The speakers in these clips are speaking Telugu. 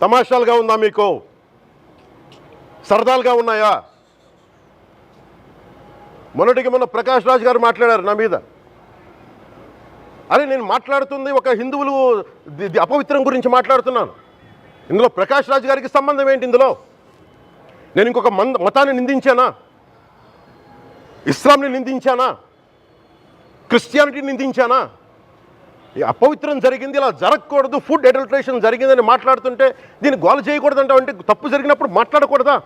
తమాషాలుగా ఉందా మీకు? సరదాలుగా ఉన్నాయా? మొన్న ప్రకాష్ రాజ్ గారు మాట్లాడారు నా మీద. అరే నేను మాట్లాడుతుంది ఒక హిందువులు అపవిత్రం గురించి మాట్లాడుతున్నాను. ఇందులో ప్రకాష్ రాజ్ గారికి సంబంధం ఏంటి? ఇందులో నేను ఇంకొక మతాన్ని నిందించానా? ఇస్లాంని నిందించానా? క్రిస్టియానిటీని నిందించానా? ఈ అపవిత్రం జరిగింది, ఇలా జరగకూడదు, ఫుడ్ అడల్ట్రేషన్ జరిగిందని మాట్లాడుతుంటే దీన్ని గోల చేయకూడదంటే అంటే తప్పు జరిగినప్పుడు మాట్లాడకూడదా?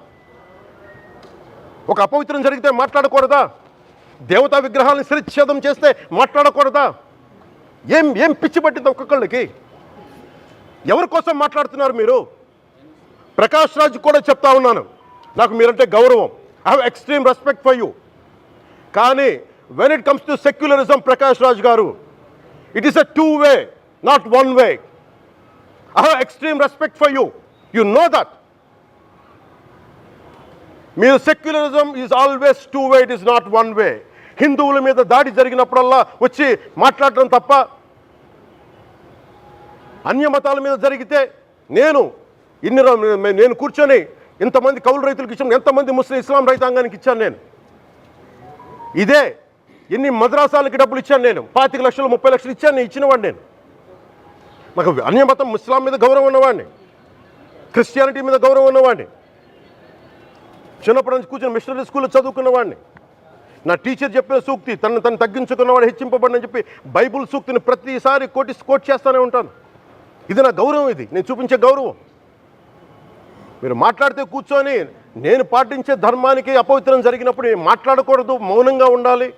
ఒక అపవిత్రం జరిగితే మాట్లాడకూడదా? దేవతా విగ్రహాలను శిరచ్ఛేదం చేస్తే మాట్లాడకూడదా? ఏం పిచ్చి పట్టింది ఒక్కొక్కళ్ళకి? ఎవరి కోసం మాట్లాడుతున్నారు మీరు? ప్రకాష్ రాజ్ కూడా చెప్తా ఉన్నాను, నాకు మీరంటే గౌరవం. I have extreme respect for you. కానీ when it comes to secularism, Prakash Raj garu, it is a two way, not one way. I have extreme respect for you. You know that. మీరు secularism is always two way, it is not one way. హిందువుల మీద దాడి జరిగినప్పుడల్లా వచ్చి మాట్లాడడం తప్ప, అన్య మతాల మీద జరిగితే నేను కూర్చొని ఇంతమంది కౌలు రైతులకు ఇచ్చాను, ఎంతమంది ముస్లిం ఇస్లాం రైతాంగానికి ఇచ్చాను నేను. ఇదే ఎన్ని మద్రాసాలకి డబ్బులు ఇచ్చాను నేను, 25 లక్షలు 30 లక్షలు ఇచ్చాను, నేను ఇచ్చినవాడిని. నేను నాకు అన్య మతం ఇస్లాం మీద గౌరవం ఉన్నవాడిని, క్రిస్టియానిటీ మీద గౌరవం ఉన్నవాడిని. చిన్నప్పటి నుంచి కూర్చొని మిషనరీ స్కూల్లో చదువుకున్నవాడిని. నా టీచర్ చెప్పిన సూక్తి, తను తగ్గించుకున్నవాడు హెచ్చింపబడినని చెప్పి బైబుల్ సూక్తిని ప్రతిసారి కోట్ చేస్తూనే ఉంటాను. ఇది నా గౌరవం, ఇది నేను చూపించే గౌరవం. మీరు మాట్లాడితే కూర్చొని నేను పాటించే ధర్మానికి అపవిత్రం జరిగినప్పుడు మాట్లాడకూడదు, మౌనంగా ఉండాలి.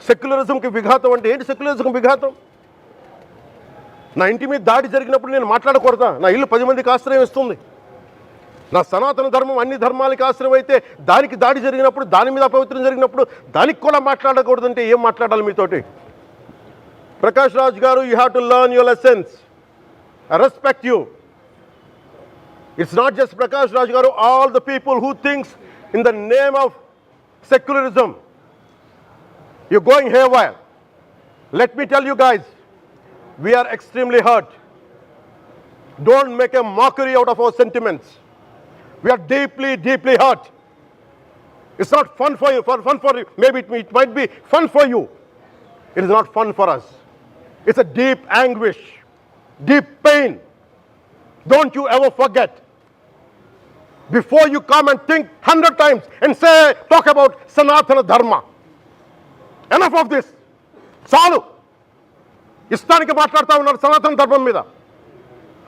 సెక్యులరిజంకి విఘాతం అంటే ఏంటి? సెక్యులరిజంకి విఘాతం? నా ఇంటి మీద దాడి జరిగినప్పుడు నేను మాట్లాడకూడదా? నా ఇల్లు 10 మందికి ఆశ్రయం ఇస్తుంది. నా సనాతన ధర్మం అన్ని ధర్మాలకి ఆశ్రయం అయితే దానికి దాడి జరిగినప్పుడు, దాని మీద అపవిత్రం జరిగినప్పుడు దానికి కూడా మాట్లాడకూడదంటే ఏం మాట్లాడాలి మీతోటి? ప్రకాష్ రాజ్ గారు, you have to learn your lessons. I respect you. It's not just Prakash Raj Garu, all the people who thinks in the name of secularism, you're going haywire. Let me tell you guys, we are extremely hurt. Don't make a mockery out of our sentiments. We are deeply, deeply hurt. It's not fun for you, maybe it might be fun for you. It is not fun for us. It's a deep anguish, deep pain. Don't you ever forget. Before you come and think 100 times and talk about Sanatana Dharma. Enough of this. చాలు. ఇష్టానికి మాట్లాడుతూ ఉన్నారు సనాతన ధర్మం మీద.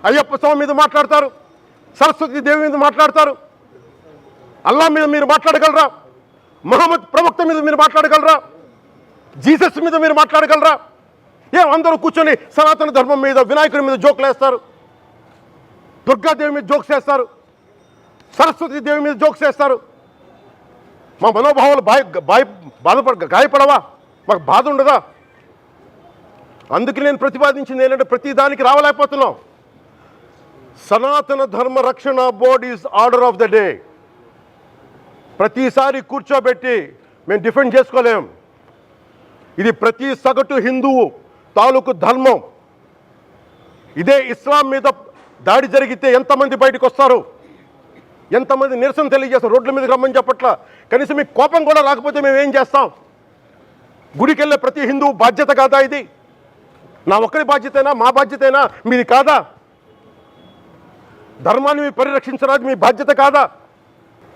అయ్యప్ప స్వామి మీద మాట్లాడతారు, సరస్వతి దేవి మీద మాట్లాడతారు. అల్లా మీద మీరు మాట్లాడగలరా? మహమ్మద్ ప్రవక్త మీద మీరు మాట్లాడగలరా? జీసస్ మీద మీరు మాట్లాడగలరా? అందరూ కూర్చొని సనాతన ధర్మం మీద, వినాయకుడి మీద జోకులు వేస్తారు, దుర్గాదేవి మీద జోక్స్ వేస్తారు, సరస్వతి దేవి మీద జోక్స్ వేస్తారు. మా మనోభావాలు గాయపడవా? మాకు బాధ ఉండదా? అందుకే నేను ప్రతిపాదించింది ఏంటంటే ప్రతి దానికి రావలేకపోతున్నాం. సనాతన ధర్మ రక్షణ board is order of the day. ప్రతిసారి కూర్చోబెట్టి మేము డిఫెండ్ చేసుకోలేం. ఇది ప్రతి సగటు హిందువు తాలూకు ధర్మం. ఇదే ఇస్లాం మీద దాడి జరిగితే ఎంతమంది బయటకు వస్తారు, ఎంతమంది నిరసన తెలియజేస్తారు, రోడ్ల మీదకి రమ్మని చెప్పట్లా. కనీసం మీకు కోపం కూడా రాకపోతే మేము ఏం చేస్తాం? గుడికి వెళ్ళే ప్రతి హిందువు బాధ్యత కాదా ఇది? నా ఒక్కరి బాధ్యతైనా, మా బాధ్యతైనా, మీది కాదా? ధర్మాన్ని పరిరక్షించడానికి మీ బాధ్యత కాదా?